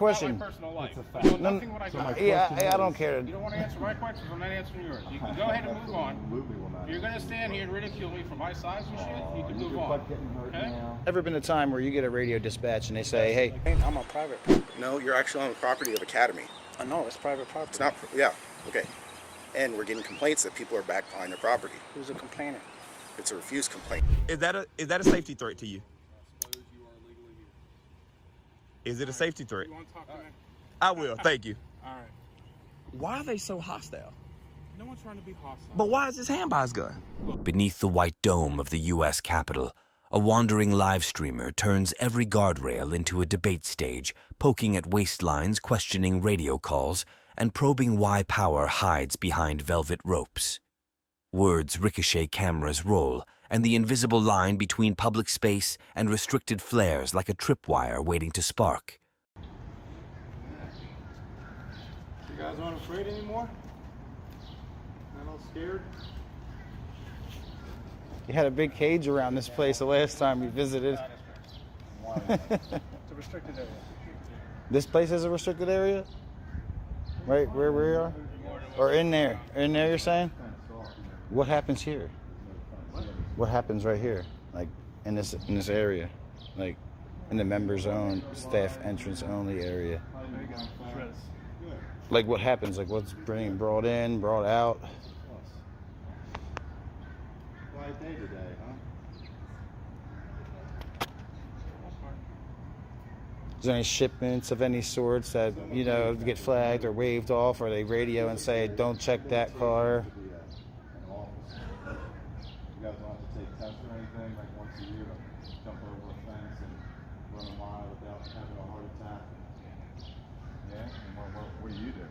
question. My personal life. It's a fact. You know nothing what I do. Yeah, I don't care. You don't want to answer my questions, I'm not answering yours. You can go ahead and move on. If you're going to stand here and ridicule me for my size and shit, you can move on. Okay? Ever been a time where you get a radio dispatch and they say, hey, I'm on private property. No, you're actually on the property of Academy. I know, it's private property. It's not, yeah, okay. And we're getting complaints that people are back behind their property. Who's a complainant? It's a refuse complaint. Is that a safety threat to you? Is it a safety threat? You want to talk to me? I will, thank you. All right. Why are they so hostile? No one's trying to be hostile. But why is his hand by his gun? Beneath the white dome of the U.S. Capitol, a wandering live streamer turns every guardrail into a debate stage, poking at waistlines, questioning radio calls, and probing why power hides behind velvet ropes. Words ricochet cameras roll, and the invisible line between public space and restricted flares like a tripwire waiting to spark. You guys aren't afraid anymore? Not all scared? you had a big cage around this place the last time we visited. It's a restricted area. This place is a restricted area? Right where we are? Or in there? In there, you're saying? What happens here? What happens right here? Like in this area? Like in the member zone, staff entrance only area? Like what happens? Like what's being brought in, brought out? Quiet day today, huh? Is there any shipments of any sorts that, you know, get flagged or waved off, or they radio and say, don't check that car? You guys don't have to take tests or anything, like once a year to jump over a fence and run a mile without having a heart attack? Yeah? And what do you do?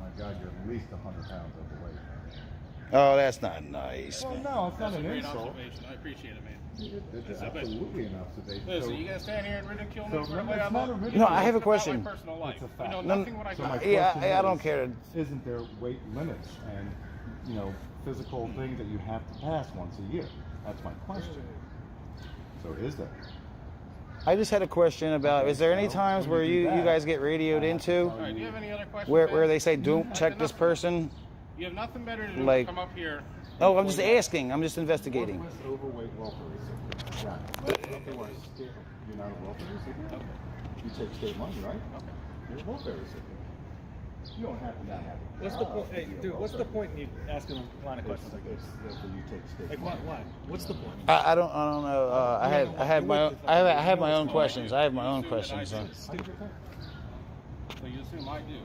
My God, you're at least 100 pounds overweight. Oh, that's not nice, Well, man. no, it's not That's a an great insult. observation. I appreciate it, man. It's absolutely an observation. Listen, you going to stand here and ridicule me So for the remember, way it's I'm not a up? ridicule. No, I have a It's about question. my personal life. It's a fact. You know No, nothing what I So do. my Yeah, question I don't is, care. Isn't there weight limits and, you know, physical things that you have to pass once a year? That's my question. So is there? I just had a question about, is there any times where you guys get radioed into All right, do you have any other questions? where man? they say, don't check this person? You have nothing better to do Like- than come up here. Oh, I'm just asking. I'm just investigating. Northwest overweight welfare recipient. Yeah. You're not a welfare recipient? Okay. You take state money, right? Okay. You're a welfare recipient. You don't have to not have a What's the point? Hey, dude, what's the point in you asking a line of questions like this? It's that you take state Like, money. why? What's the point? I don't know. I have my own questions. I have my own questions. So. 100%. So you assume I do.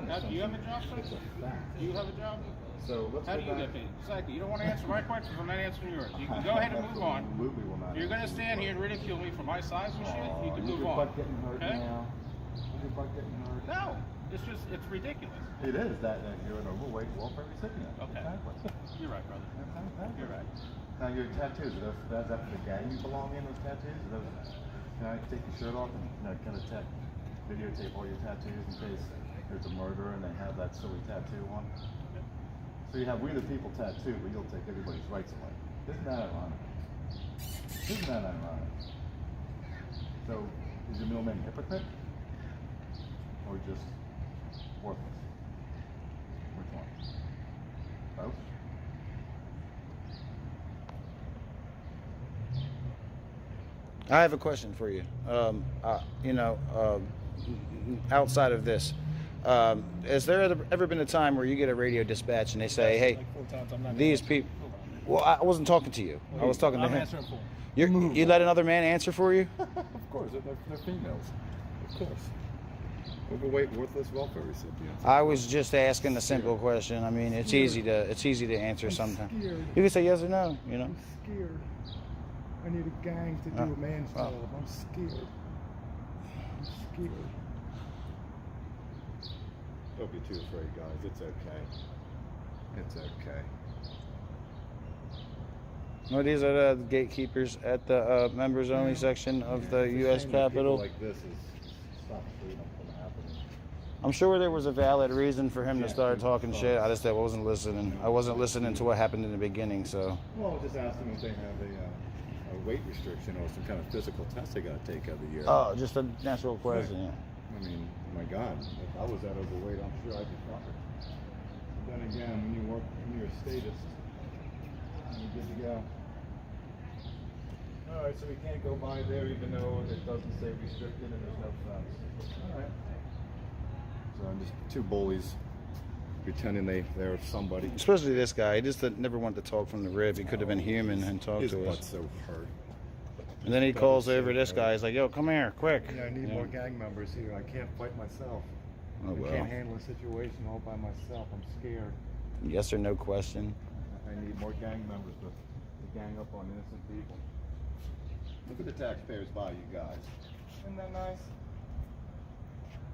Now, do you have a job, sir? It's a fact. Do you have a job? So let's How go do you back. get paid? Exactly. You don't want to answer my questions, I'm not answering yours. You can go ahead and move on. Absolutely will not. If you're going to stand here and ridicule me for my size and shit, you can move Your on. butt getting hurt Okay? now. Is your butt getting hurt? No, it's ridiculous. It is that you're an overweight welfare recipient. Okay. Exactly. You're right, brother. You're right. Now your tattoos, are that's after the gang you belong in, those tattoos? Are those, can I take your shirt off and kind of videotape all your tattoos in case there's a murder and they have that silly tattoo on? So you have we the people tattoo, but you'll take everybody's rights away. Isn't that ironic? Isn't that ironic? So is your middle name hypocrite? Or just worthless? Which one? Both? I have a question for you. Outside of this, has there ever been a time where you get a radio dispatch and they say, "Hey, Like 4 times, I'm not these people"? Well, I wasn't talking to you. I was talking to I'm him. answering for him. You let another man answer for you? Of course, they're females. Of course. Overweight, worthless welfare recipients. I was just asking a simple question. I mean, it's easy to answer sometimes. Scared. You can say yes or no. You know. I'm scared. I need a gang to do a man's job. I'm scared. I'm scared. Don't be too afraid, guys. It's okay. It's okay. Well, these are the gatekeepers at the members only section of the U.S. Capitol. Like this is stop freedom from happening. I'm sure there was a valid reason for him to start talking shit. I just wasn't listening. I wasn't listening to what happened in the beginning. So Well, just ask them if they have a weight restriction or some kind of physical test they got to take every year. Oh, just a natural question. Yeah. I mean, my God, if I was that overweight, I'm sure I'd be covered. But then again, when you work, when you're a statist, you're good to go. All right, so we can't go by there even though it doesn't say restricted and there's no fence. All right. So I'm just two bullies pretending they're somebody. Especially this guy. He just never wanted to talk from the rib. He could have been human and talked His to us. butt's so hurt. And then he calls over this guy. He's like, yo, come here, quick. Yeah, I need more gang members here. I can't fight myself. Oh, well. I can't handle a situation all by myself. I'm scared. Yes or no question. I need more gang members to gang up on innocent people. Look at the taxpayers buy you guys. Isn't that nice?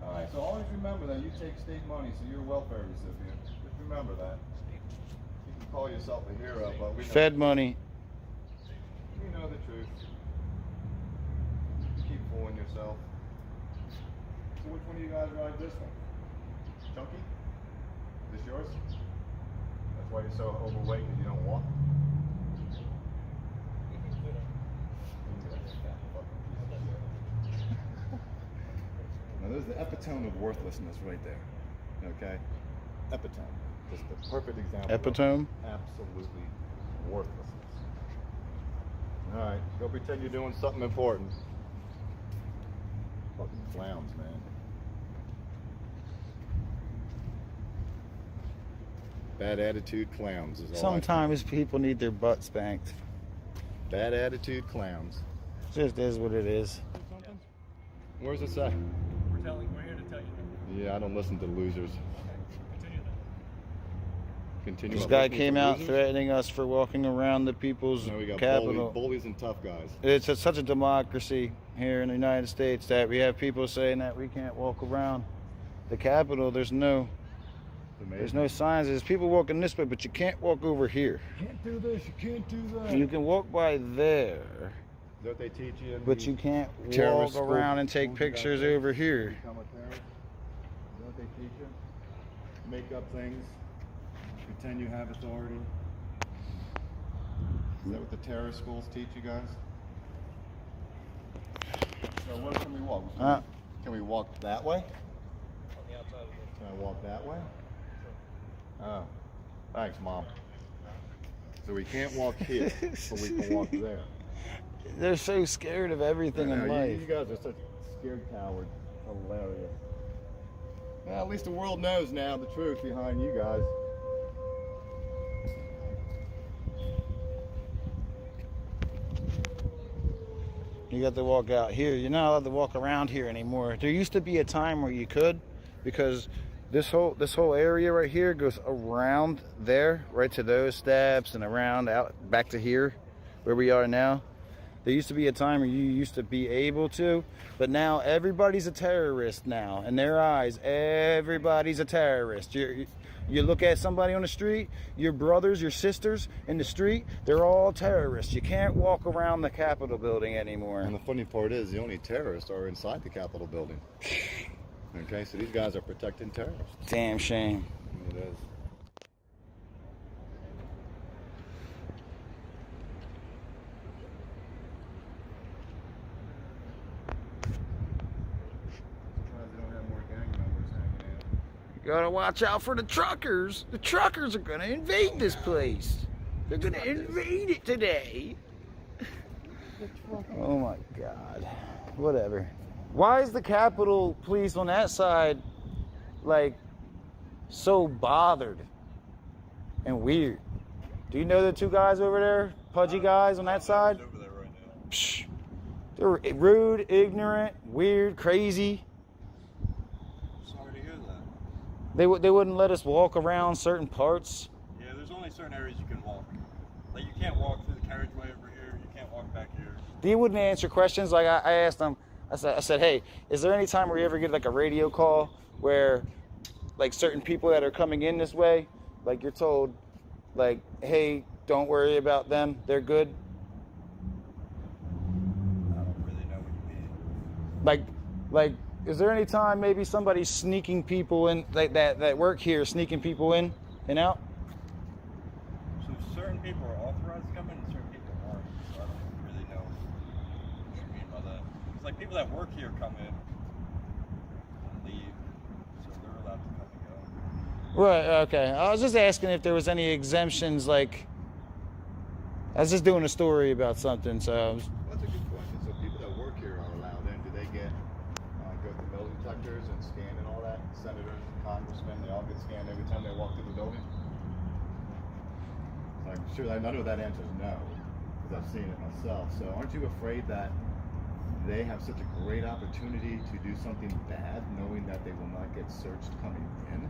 All right, so always remember that you take state money, so you're a welfare recipient. Just remember that. You can call yourself a hero, but we know, Fed money. we know the truth. You keep fooling yourself. So which one of you guys ride this one? Chunky? Is this yours? That's why you're so overweight, because you don't walk. Now there's the epitome of worthlessness right there. Okay? Epitome. Just the perfect example. Epitome? Of absolutely worthlessness. Alright, go pretend you're doing something important. Fucking clowns, man. Bad attitude clowns is all Sometimes people need their butt spanked. Bad attitude clowns. It just is what it is. Where's it say? We're here to tell you. Yeah, I don't listen to losers. Continue. This on guy listening came to out losers? threatening us for walking around the people's No, we got capital. bullies and tough guys. It's such a democracy here in the United States that we have people saying that we can't walk around the Capitol. There's no signs. There's people walking this way, but you can't walk over here. You can't do this, you can't do that. You can walk by there, Is that what they teach you? In but the you can't terrorist walk school? around and take Schools you got pictures there? over here. Become a terrorist? Is that what they teach you? Make up things, pretend you have authority. Is that what the terrorist schools teach you guys? So where can we walk? Can we walk that way? On the outside of the Can I walk that way? Oh, thanks, Mom. So we can't walk here, but we can walk there. They're so scared of everything in life. You guys are such scared cowards. Hilarious. Well, at least the world knows now the truth behind you guys. You got to walk out here. You're not allowed to walk around here anymore. There used to be a time where you could, because this whole area right here goes around there, right to those steps and around out back to here, where we are now. There used to be a time where you used to be able to, but now everybody's a terrorist now. In their eyes, everybody's a terrorist. You look at somebody on the street, your brothers, your sisters in the street, they're all terrorists. You can't walk around the Capitol building anymore. And the funny part is, the only terrorists are inside the Capitol building. Okay, so these guys are protecting terrorists. Damn shame. It is. You gotta watch out for the truckers. The truckers are gonna invade this place. They're gonna invade it today. Oh my God. Whatever. Why is the Capitol Police on that side, like, so bothered and weird? Do you know the two guys over there? Pudgy guys on that side? Over there right now. Psh, they're rude, ignorant, weird, crazy. Sorry to hear that. They wouldn't let us walk around certain parts. Yeah, there's only certain areas you can walk. Like you can't walk through the carriageway over here. You can't walk back here. They wouldn't answer questions. Like I asked them, I said, hey, is there any time where you ever get like a radio call where like certain people that are coming in this way, like you're told, like, hey, don't worry about them, they're good? I don't really know what you mean. Like, is there any time maybe somebody's sneaking people in, like that work here, sneaking people in and out? So certain people are authorized to come in and certain people aren't. So I don't really It's like people that work here come in and leave, so they're allowed to come and go. Right, okay. I was just asking if there was any exemptions, like, I was just doing a story about something, so I was... Well, that's a good question. So people that work here are allowed in. Do they get, go through metal detectors and scan and all that? Senators, congressmen, they all get scanned every time they walk through the building? I'm sure, I know that answer is no, because I've seen it myself. So aren't you afraid that they have such a great opportunity to do something bad, knowing that they will not get searched coming in?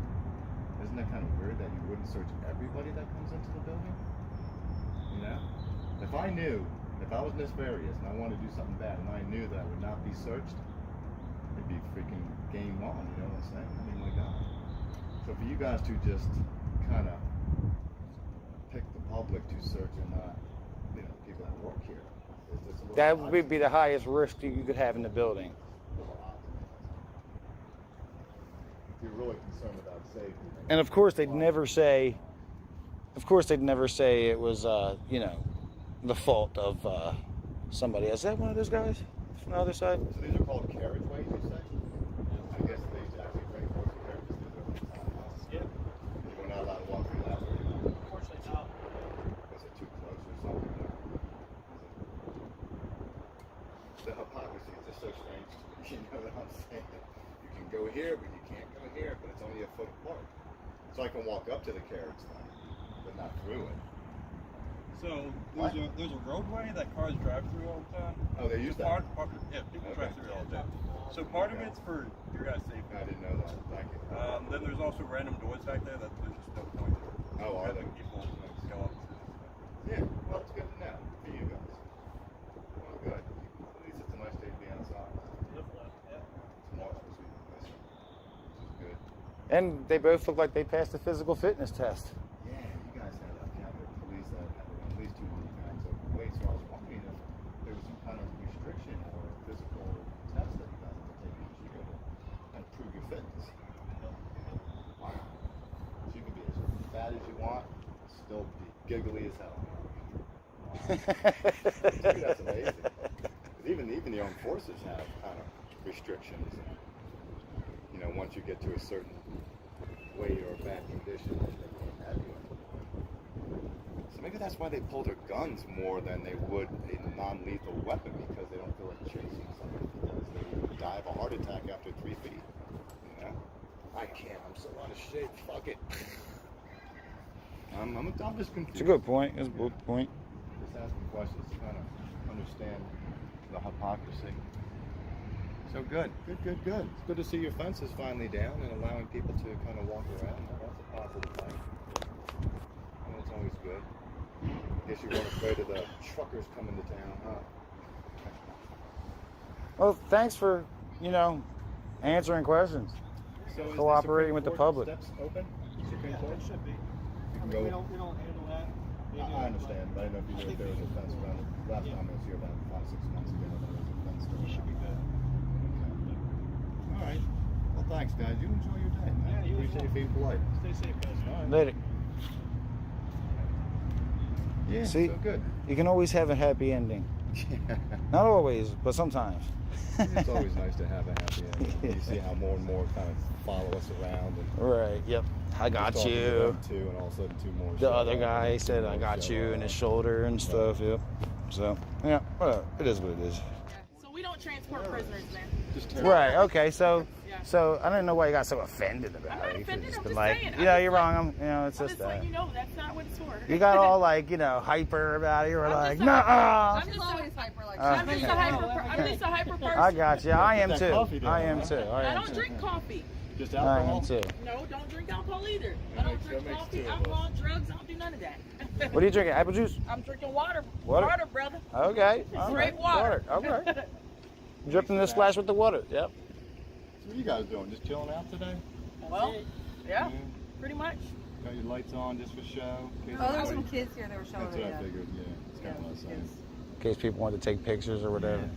Isn't that kind of weird that you wouldn't search everybody that comes into the building? You know? If I knew, if I was nefarious and I wanted to do something bad and I knew that I would not be searched, it'd be freaking game on, you know what I'm saying? I mean, my God. So for you guys to just kind of pick the public to search and not, you know, people that work here, it's just a little That odd would to be me. the highest risk you could have in the building. A little odd to me. If you're really concerned about safety. And of course they'd never say it was, you know, the fault of somebody. Is that one of those guys from the other side? So these are called carriageways, you say? I guess they actually reinforce the carriages because they're Yeah. We're not allowed to walk through that way. Unfortunately, not. Is it too close or something? Or is it... The hypocrisy is just so strange to me. You know what I'm saying? You can go here, but you can't go here, but it's only a foot apart. So I can walk up to the carriage line, but not through it. So What? there's a roadway that cars drive through all the time. Oh, they use that? Yeah, people Okay. drive through it all the time. So part of it's for your guys' safety. I didn't know that. Thank you. Then there's also random doors back there that there's just no point. Oh, are having there? people go up to. Yeah, well, it's good to know for you guys. Well, good. At least it's a nice day to be outside. Tomorrow's supposed to be nicer, which is good. And they both look like they passed the physical fitness test. Yeah, you guys have Capitol Police that have at least 2 different kinds of weights. So I was wondering if there was some kind of restriction or physical test that you guys have to take each year to kind of prove your fitness. Wow. So you can be as fat as you want, still be giggly as hell. Wow. That's amazing. 'Cause even the armed forces have kind of restrictions. And, you know, once you get to a certain weight or bad condition, they can't have you anymore. So maybe that's why they pull their guns more than they would a non-lethal weapon, because they don't feel like chasing somebody, because they die of a heart attack after 3 feet. You know? I can't. I'm so out of shape. Fuck it. I'm just confused. It's a good point. It's a good point. Just asking questions to kind of understand the hypocrisy. So good. It's good to see your fence is finally down and allowing people to kind of walk around. That's a positive thing. And it's always good. Guess you weren't afraid of the truckers coming to town, huh? Well, thanks for, you know, answering questions. So is Cooperating the with the Supreme Court public. steps open? Supreme Court? It should be. You can I mean, go. we don't handle that. They do I it, understand, but I didn't know if you knew if there was a fence around it. Last time I was here about 5-6 months ago, there was a fence but You should be good. Okay. All right. Well, thanks, guys. You enjoy your day, man. Yeah, you as Appreciate well. you being polite. Stay safe, guys. All right. Later. Yeah, See? so good. You can always have a happy ending. Not always, but sometimes. It's always nice to have a happy ending. You see how more and more kind of follow us around. And Right, yep. I got talking to you. them too, and all of a sudden 2 more. The show other up, guy and said, 2 I more got show you up. in his shoulder and stuff, yep. So, yeah, whatever. It is what it is. So we don't transport prisoners, man. Just Right, okay, so Yeah. so I didn't know why you got so offended about I'm not it. You could've offended, just I'm been just like, saying. yeah, I'm you're just wrong. I'm, you know, it's I'm just just letting you know that's not what it's for. You got all like, you know, hyper about it. You were I'm like, just nah. I'm just always hyper like I'm I'm just a hyper person. I got you. I am That too. coffee down, I am huh? too. I don't drink coffee. Just I alcohol. am too. No, don't drink alcohol either. That I don't makes- drink that makes coffee, 2 of us. alcohol, drugs. I don't do none of that. What are you drinking? Apple juice? I'm drinking water. Water? Water, brother. Okay. all Straight right. water. Okay. Dripping the splash with the water. Yep. So what are you guys doing? Just chilling out today? Well, yeah, pretty much. Got your lights on just for show? Oh, there's some kids here that were showing That's it. what I Yeah. figured, yeah. It's kind of what I was saying. In case people want to take pictures or whatever. Nice.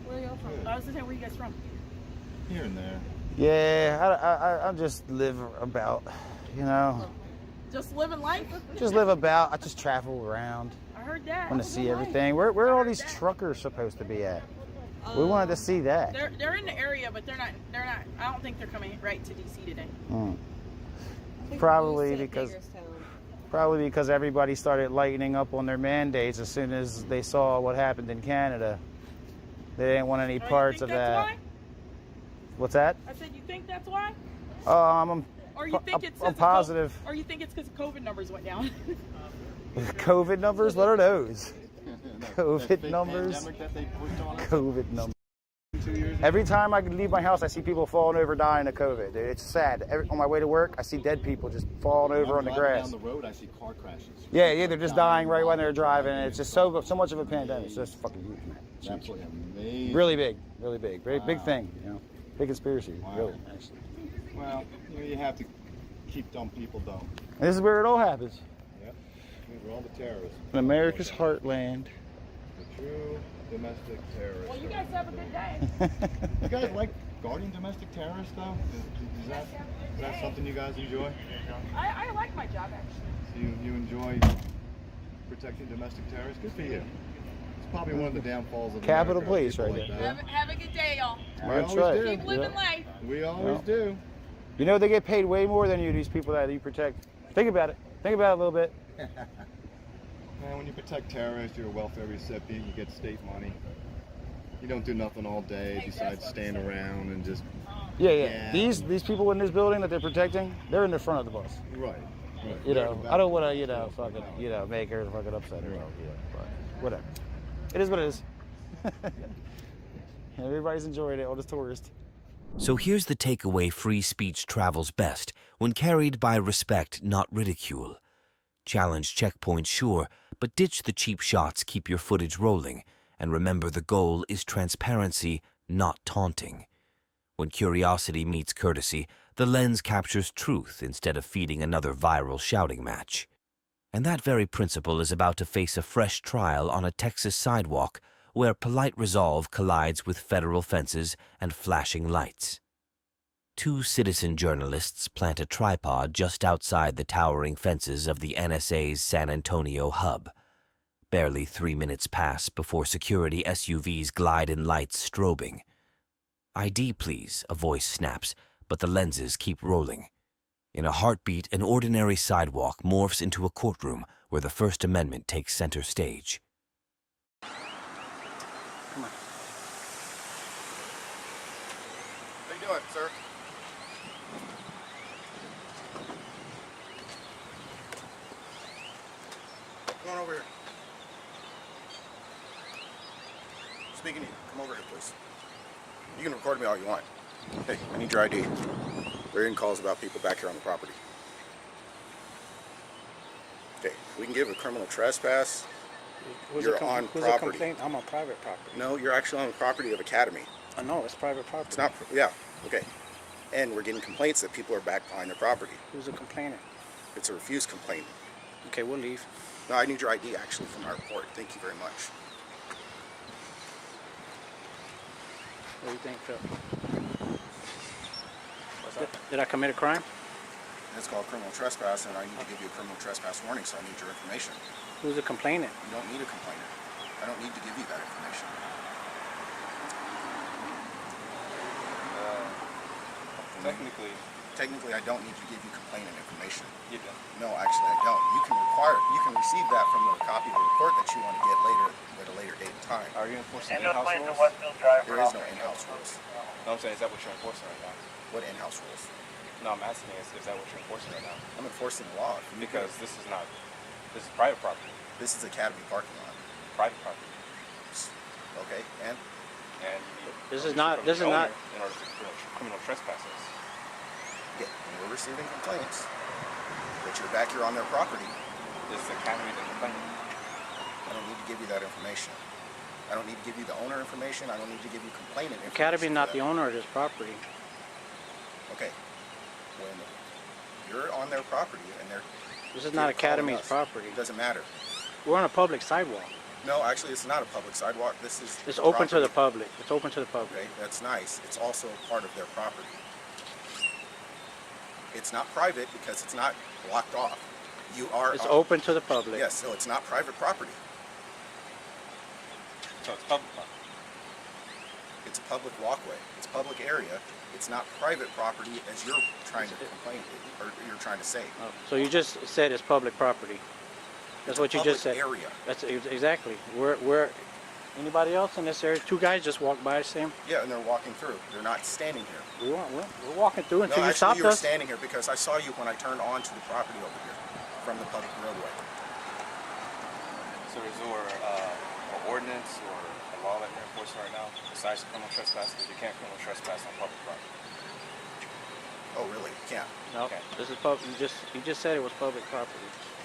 Where are y'all from? Good. I was just saying, where you guys from? Here and there. Yeah, I just live about, you know, Just living life? just live about. I just travel around. All heard that. Want to see everything. Where are all these truckers supposed to be at? We wanted to see that. They're in the area, but they're not. I don't think they're coming right to DC today. Probably because everybody started lightening up on their mandates as soon as they saw what happened in Canada. They didn't want any parts of that. Why? What's that? I said, you think that's why? I'm positive. Or you think it's because COVID numbers went down? COVID numbers? What are those? COVID numbers? COVID numbers. Every time I leave my house, I see people falling over dying of COVID. Dude, it's sad. On my way to work, I see dead people just falling over on the grass. Down the road, I see car crashes. Yeah, they're just dying right when they're driving. And it's just so much of a pandemic. It's just fucking huge, man. It's absolutely amazing. Really big, big thing. You know, big conspiracy. Really, actually. Well, you have to keep dumb people dumb. And this is where it all happens. Yep. We're all the terrorists. In America's heartland. The true domestic terrorists. Well, you guys have a good day. You guys like guarding domestic terrorists, though? Is that something you guys enjoy? I like my job, actually. So you enjoy protecting domestic terrorists? Good for you. It's probably one of the downfalls of Capitol America, Police right like there. Have a good day, y'all. That's right. Keep living life. We always do. You know they get paid way more than you, these people that you protect. Think about it. Think about it a little bit. Man, when you protect terrorists, you're a welfare recipient, you get state money. You don't do nothing all day besides stand around and just... Yeah. These people in this building that they're protecting, they're in the front of the bus. Right. You know, I don't want to, fucking, make her fucking upset or but whatever. It is what it is. Everybody's enjoying it, all the tourists. So here's the takeaway: free speech travels best when carried by respect, not ridicule. Challenge checkpoints, sure, but ditch the cheap shots, keep your footage rolling, and remember the goal is transparency, not taunting. When curiosity meets courtesy, the lens captures truth instead of feeding another viral shouting match. And that very principle is about to face a fresh trial on a Texas sidewalk where polite resolve collides with federal fences and flashing lights. Two citizen journalists plant a tripod just outside the towering fences of the NSA's San Antonio hub. Barely 3 minutes pass before security SUVs glide in lights strobing. ID, please, a voice snaps, but the lenses keep rolling. In a heartbeat, an ordinary sidewalk morphs into a courtroom where the First Amendment takes center stage. Come on. How you doing, sir? Come on over here. Speaking to you, come over here, please. You can record me all you want. Hey, I need your ID. We're getting calls about people back here on the property. Okay, we can give a criminal trespass. You're on property. I'm on private property. No, you're actually on the property of Academy. I know, it's private property. It's not, yeah, okay. And we're getting complaints that people are back behind their property. Who's the complainant? It's a refuse complaint. Okay, we'll leave. No, I need your ID actually from our report. Thank you very much. What do you think, Phil? Did I commit a crime? It's called criminal trespass, and I need to give you a criminal trespass warning, so I need your information. Who's the complainant? You don't need a complainant. I don't need to give you that information. Technically, I don't need to give you complainant information. You don't? No, actually, I don't. You can receive that from the copy of the report that you want to get later at a later date and time. Are you enforcing in-house rules? There is no in-house rules. No, I'm saying, is that what you're enforcing right now? What in-house rules? No, I'm asking is that what you're enforcing right now? I'm enforcing the law. Because this is private property. This is Academy parking lot. Private property. Okay, and This is not. In order to criminal trespasses. yeah, and we're receiving complaints that you're back here on their property. This is Academy the complainant. I don't need to give you that information. I don't need to give you the owner information. I don't need to give you complainant information. Academy is not the owner of this property. Okay. When you're on their property and they're... This is not Academy's property. It doesn't matter. We're on a public sidewalk. No, actually, it's not a public sidewalk. This is... It's open to the public. It's open to the public. Okay, that's nice. It's also part of their property. It's not private because it's not blocked off. You are... It's open to the public. Yes, so it's not private property. So it's public property. It's a public walkway. It's a public area. It's not private property as you're trying to complain, or you're trying to say. Oh, so you just said it's public property. That's what you just said. Area. That's exactly. We're anybody else in this area? Two guys just walked by, same. Yeah, and they're walking through. They're not standing here. We're walking through until No, you stopped actually, you were us. standing here because I saw you when I turned onto the property over here from the public roadway. So is there an ordinance or a law that you're enforcing right now besides criminal trespass? Because you can't criminal trespass on public property. Oh, really? You can't? No, Okay. this is public. You just said it was public property.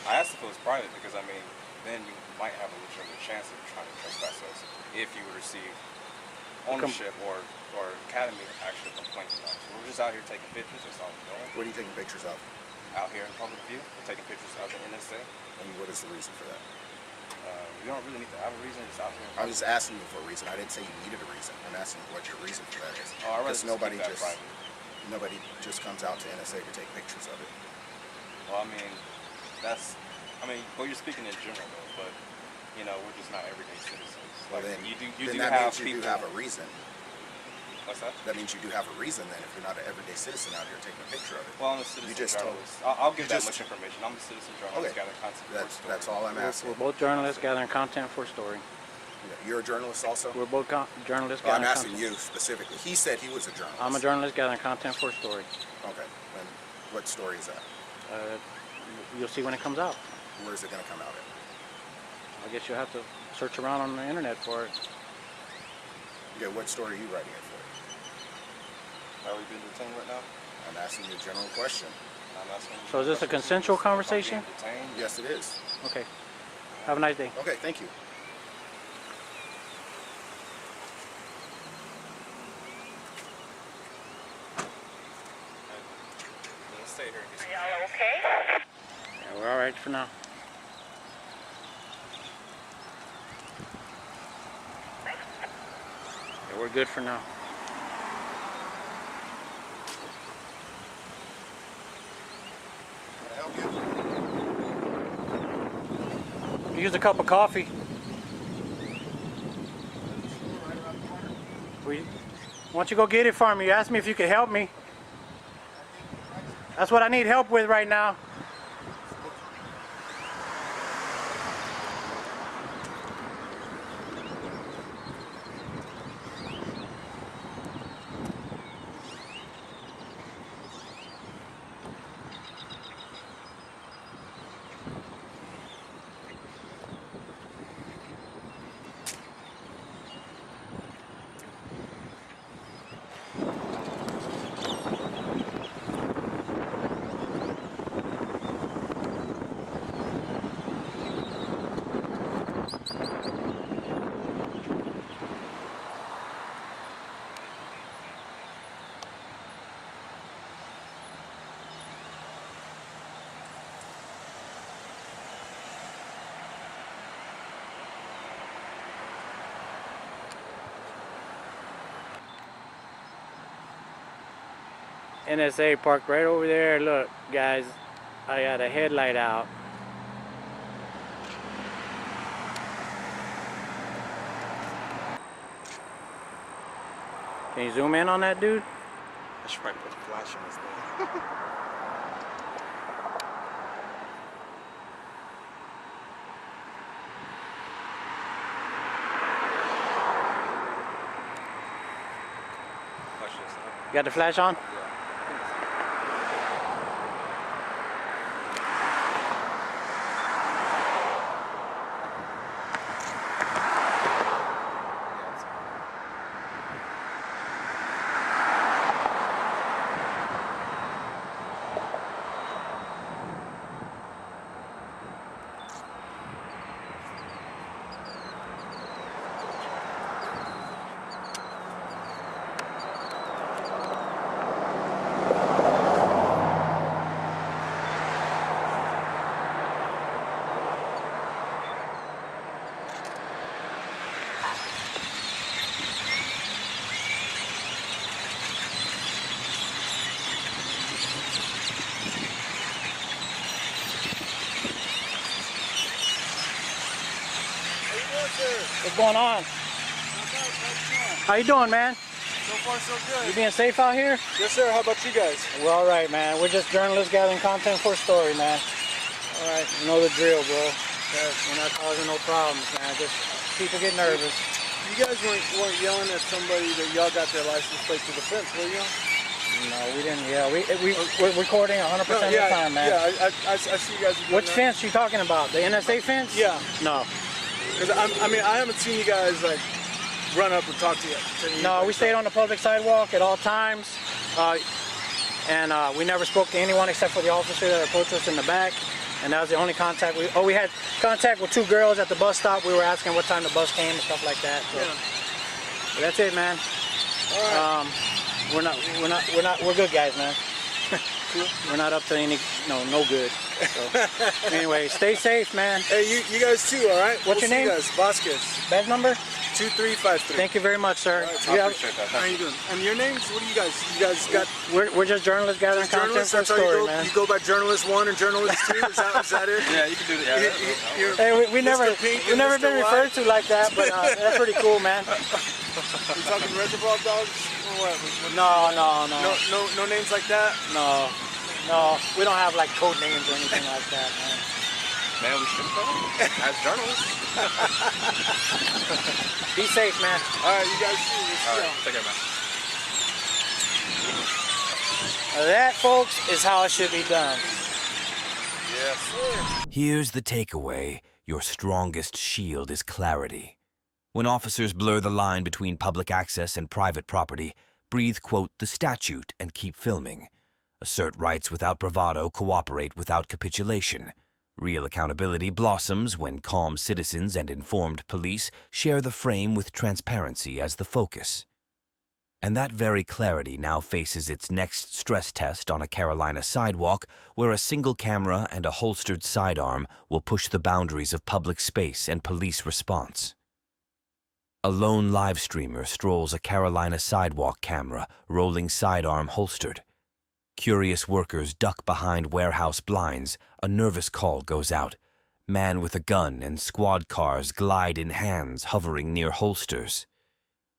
I asked if it was private because, I mean, then you might have a legitimate chance of trying to trespass us if you would receive ownership or academy actually complaint about. So we're just out here taking pictures. That's all we're doing. What are you taking pictures of? Out here in public view, we're taking pictures of the NSA. And what is the reason for that? You don't really need to have a reason. It's out here. I'm just asking you for a reason. I didn't say you needed a reason. I'm asking you what your reason for that is. Oh, I'd rather Because just keep that private. nobody just comes out to NSA to take pictures of it. Well, I mean, well, you're speaking in general though, but you know, we're just not everyday citizens. Well, Like, then, you do that have means you people. do have a reason. What's that? That means you do have a reason then if you're not an everyday citizen out here taking a picture of it. Well, I'm a citizen You just told- journalist. I'll give you that just- much information. I'm a citizen journalist, Okay. gathering content for a story. That's all I'm asking. We're both journalists gathering content for a story. You're a journalist also? We're both journalists Well, I'm gathering asking content. you specifically. He said he was a journalist. I'm a journalist gathering content for a story. Okay. And what story is that? You'll see when it comes out. Where is it going to come out at? I guess you'll have to search around on the internet for it. Okay, what story are you writing it for? Are we being detained right now? I'm asking you a general question. I'm asking you So is this a consensual conversation? Being detained? Yes, it is. Okay. Have a nice day. Okay, thank you. Let's stay here. Yeah, we're all right for now. Yeah, we're good for now. Can I help you? Use a cup of coffee. Why don't you go get it for me? You asked me if you could help me. That's what I need help with right now. NSA parked right over there. Look, guys, I got a headlight out. Can you zoom in on that dude? I should probably put a flash on this thing. You got the flash on? What's going on? How you doing, man? So far, so good. You being safe out here? Yes, sir. How about you guys? We're all right, man. We're just journalists gathering content for a story, man. All right, you know the drill, bro. We're not causing no problems, man. Just people get nervous. You guys weren't yelling at somebody that y'all got their license plate to the fence, were you? No, we didn't yell. We're recording 100% of the time, man. Yeah, I see you guys are doing Which that. fence you talking about? The NSA fence? Yeah. No. Because I mean, I haven't seen you guys like run up and talk to you. No, we stayed on the public sidewalk at all times. And we never spoke to anyone except for the officer that approached us in the back. And that was the only contact we had contact with 2 girls at the bus stop. We were asking what time the bus came and stuff like that. So. Yeah. But that's it, man. All right. We're good guys, man. Cool. We're not up to any no good. So anyway, stay safe, man. Hey, you guys too, all right? What's your name? You guys. Vasquez. Badge number? 2353. Thank you very much, sir. Right, I appreciate that. How you doing? And your names? What do you guys? You guys got? We're just journalists gathering content for a story, man. You go by journalist 1 and journalist 2. Is that it? Yeah, you can do that. Yeah, Hey, we never been referred to like that, but that's pretty cool, man. You talking Reservoir Dogs or what? No. No names like that. No. We don't have like code names or anything like that, man. Man, we should go as journalists. Be safe, man. All right, you guys see this. All right, take care, man. That, folks, is how it should be done. Yes, sir. Here's the takeaway. Your strongest shield is clarity. When officers blur the line between public access and private property, breathe, quote, the statute and keep filming. Assert rights without bravado, cooperate without capitulation. Real accountability blossoms when calm citizens and informed police share the frame with transparency as the focus. And that very clarity now faces its next stress test on a Carolina sidewalk where a single camera and a holstered sidearm will push the boundaries of public space and police response. A lone live streamer strolls a Carolina sidewalk camera, rolling sidearm holstered. Curious workers duck behind warehouse blinds. A nervous call goes out. Man with a gun and squad cars glide in hands, hovering near holsters.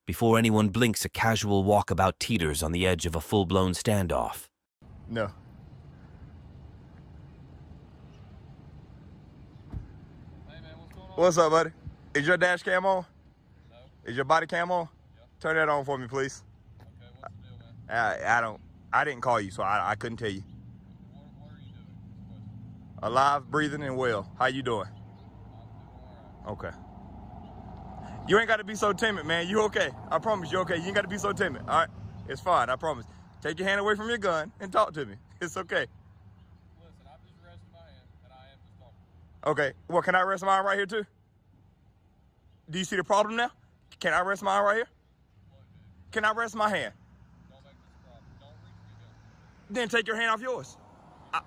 Before anyone blinks, a casual walkabout teeters on the edge of a full-blown standoff. No. Hey man, what's going on? What's up, buddy? Is your dash cam on? No. Is your body cam on? Yep. Turn that on for me, please. Okay, what's the deal, man? I didn't call you, so I couldn't tell you. What are you doing? Alive, breathing, and well. How you doing? I'm doing all right. Okay. You ain't got to be so timid, man. You okay? I promise you okay. You ain't got to be so timid, all right? It's fine, I promise. Take your hand away from your gun and talk to me. It's okay. Listen, I've just rested my hand, and I am just talking. Okay, well, can I rest mine right here, too? Do you see the problem now? Can I rest mine right here? Can I rest my hand? Then take your hand off yours.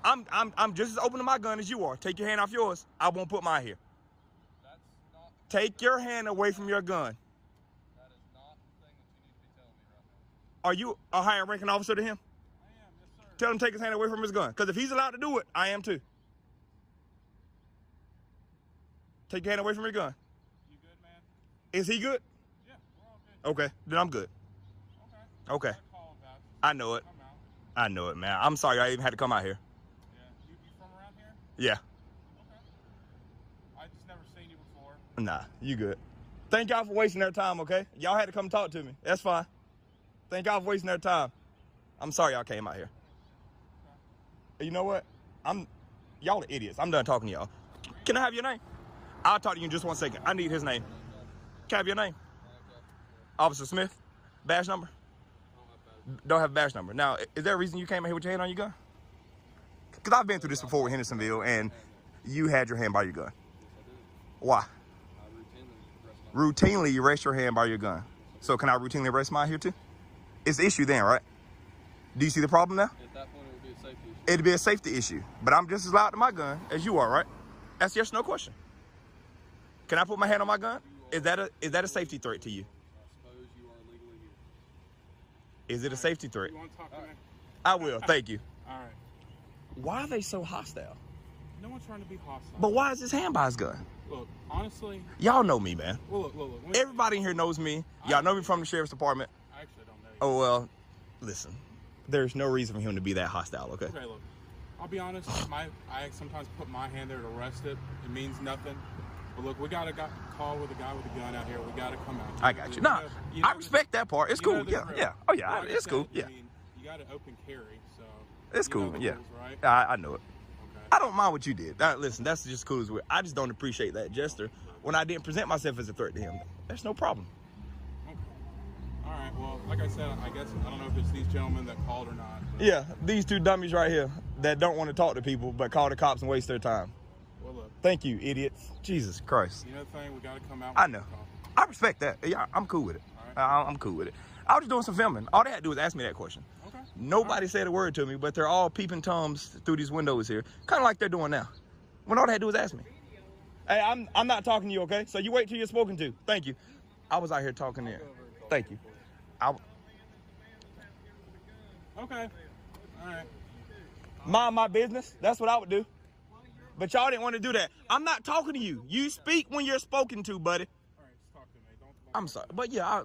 I'm just as open to my gun as you are. Take your hand off yours. I won't put mine here. That's not. Take your hand away from your gun. That is not the thing that you need to be telling me right now. Are you a higher ranking officer to him? I am, yes sir. Tell him to take his hand away from his gun. Because if he's allowed to do it, I am too. Take your hand away from your gun. You good, man? Is he good? Yeah, we're all good. Okay, then I'm good. Okay. I know it. Come out. I know it, man. I'm sorry I even had to come out here. Yeah. You from around here? Yeah. Okay. I just never seen you before. Nah, you good. Thank y'all for wasting their time, okay? Y'all had to come talk to me. That's fine. Thank y'all for wasting their time. I'm sorry y'all came out here. Okay. You know what? Y'all are idiots. I'm done talking to y'all. Can I have your name? I'll talk to you in just 1 second. I need his name. Can I have your name? Officer Smith? Badge number? Don't have a badge number. Now, is there a reason you came out here with your hand on your gun? Because I've been through this before with Hendersonville, and you had your hand by your gun. Why? Routinely, you rest your hand by your gun. So can I routinely rest mine here too? It's the issue then, right? Do you see the problem now? At that point, it would be a safety issue. It'd be a safety issue. But I'm just as loud to my gun as you are, right? That's yes or no question. Can I put my hand on my gun? Is that a safety threat to you? Is it a safety threat? You want to talk to me? I will, thank you. All right. Why are they so hostile? No one's trying to be hostile. But why is his hand by his gun? Look, honestly. Y'all know me, man. Well, look. Everybody in here knows me. Y'all know me from the sheriff's department. I actually don't know you. Oh, well, listen. There's no reason for him to be that hostile, okay? Okay, look. I'll be honest. I sometimes put my hand there to arrest it. It means nothing. But look, we got a call with a guy with a gun out here. We got to come out. I got you. Nah, I respect that part. It's cool. Yeah. Oh, yeah. It's cool. Yeah. I mean, you got to open carry, so. It's cool. Yeah. Rules, right? I know it. Okay. I don't mind what you did. Listen, that's just cool as well. I just don't appreciate that gesture when I didn't present myself as a threat to him. That's no problem. Okay. All right. Well, like I said, I guess I don't know if it's these gentlemen that called or not. Yeah, these two dummies right here that don't want to talk to people but call the cops and waste their time. Well, look. Thank you, idiots. Jesus Christ. You know the thing, we got to come out. I know. I respect that. Yeah, I'm cool with it. I'm cool with it. I was just doing some filming. All they had to do was ask me that question. Okay. Nobody said a word to me, but they're all peeping Toms through these windows here, kind of like they're doing now. When all they had to do was ask me. Hey, I'm not talking to you, okay? So you wait till you're spoken to. Thank you. I was out here talking there. Thank you. Okay. All right. Mind my business. That's what I would do. But y'all didn't want to do that. I'm not talking to you. You speak when you're spoken to, buddy. All right, just talk to me. Don't I'm sorry. But yeah,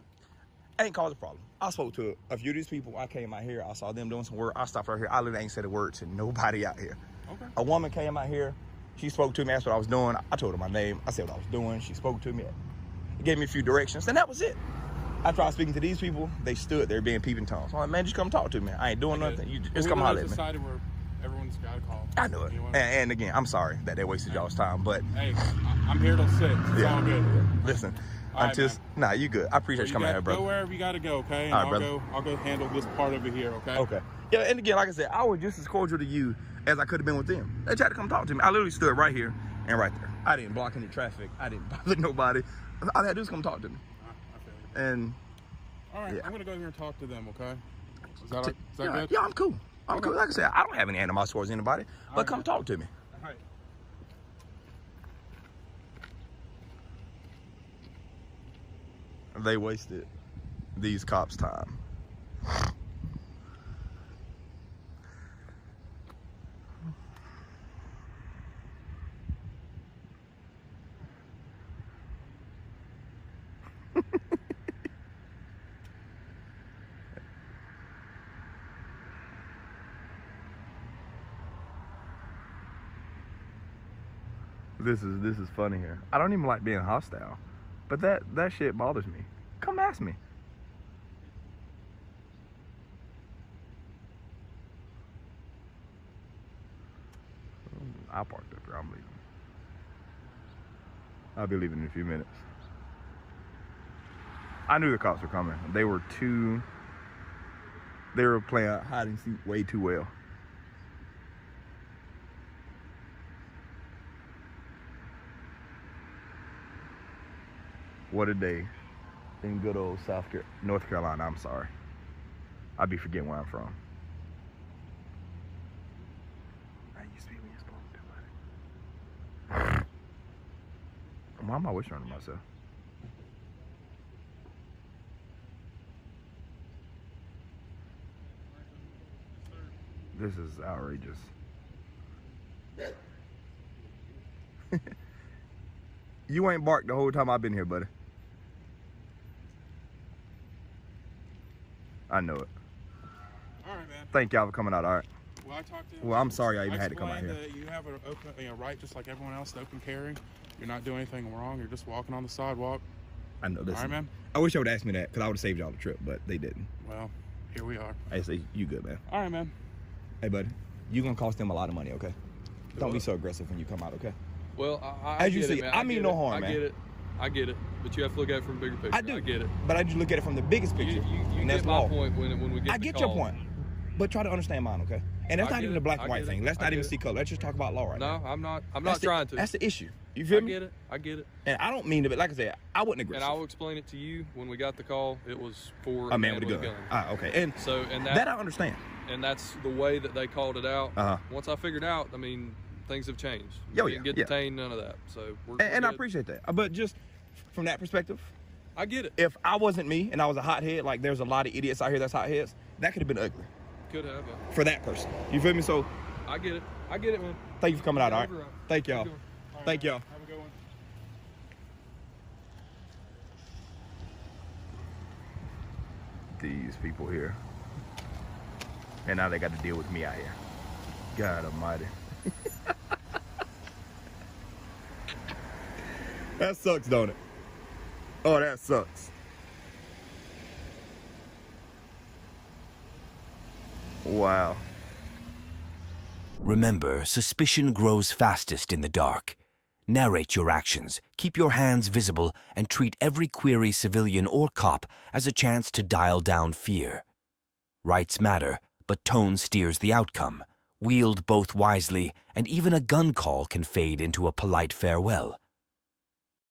I ain't caused a problem. I spoke to a few of these people. I came out here. I saw them doing some work. I stopped right here. I literally ain't said a word to nobody out here. Okay. A woman came out here. She spoke to me. Asked what I was doing. I told her my name. I said what I was doing. She spoke to me. Gave me a few directions. And that was it. After I was speaking to these people, they stood there being peeping Toms. So I'm like, man, just come talk to me. I ain't doing nothing. You just come holler at me. Decided where everyone's got a call. I know it. And again, I'm sorry that they wasted y'all's time, but hey, I'm here till 6. It's all good. Listen, you good. I appreciate you coming out here, brother. Go wherever you got to go, okay? And all right, I'll go handle this part of it here, okay? Okay. Yeah, and again, like I said, I was just as cordial to you as I could have been with them. They tried to come talk to me. I literally stood right here and right there. I didn't block any traffic. I didn't bother nobody. All they had to do was come talk to me. And all right, I'm gonna go here and talk to them, okay? Is that good? Yeah, I'm cool. I'm cool. Like I said, I don't have any animosity towards anybody, but come talk to me. All right. They wasted these cops' time. This is funny here. I don't even like being hostile, but that shit bothers me. Come ask me. I parked up here. I'm leaving. I'll be leaving in a few minutes. I knew the cops were coming. They were playing hide and seek way too well. What a day in good old North Carolina. I'm sorry. I be forgetting where I'm from. I used to be when you're supposed to, buddy. Why am I whispering to myself? This is outrageous. You ain't barked the whole time I've been here, buddy. I know it. All right, man. Thank y'all for coming out, all right? Well, I talked to him. Well, I'm sorry I even had to come out here. That you have a right, just like everyone else, to open carry. You're not doing anything wrong. You're just walking on the sidewalk. I know this. All right, man. I wish I would ask me that, because I would have saved y'all the trip, but they didn't. Well, here we are. I say, you good, man. All right, man. Hey, buddy. You're going to cost them a lot of money, okay? Don't be so aggressive when you come out, okay? Well, as you see, I mean no harm, man. I get it, but you have to look at it from a bigger picture. I do. I get it. But I just look at it from the biggest picture. You get my point when we get I get your point. But try to understand mine, okay? And that's not even a black and white thing. Let's not even see color. Let's just talk about law right now. No, I'm not trying to. That's the issue. You feel me? I get it. And I don't mean to, but like I said, I wasn't aggressive. And I will explain it to you when we got the call. It was for a man with a gun. Okay. And so that I understand. And that's the way that they called it out. Once I figured out, I mean, things have changed. Oh, you didn't get detained, none of that. So we're and I appreciate that. But just from that perspective, I get it. If I wasn't me and I was a hothead, like there's a lot of idiots out here that's hotheads, that could have been ugly. Could have. For that person. You feel me? So I get it. I get it, man. Thank you for coming out, all right? Whatever. Thank y'all. Right, Thank man. y'all. Have a good one. These people here. And now they got to deal with me out here. God almighty. That sucks, don't it? Oh, that sucks. Wow. Remember, suspicion grows fastest in the dark. Narrate your actions, keep your hands visible, and treat every query, civilian or cop, as a chance to dial down fear. Rights matter, but tone steers the outcome. Wield both wisely, and even a gun call can fade into a polite farewell.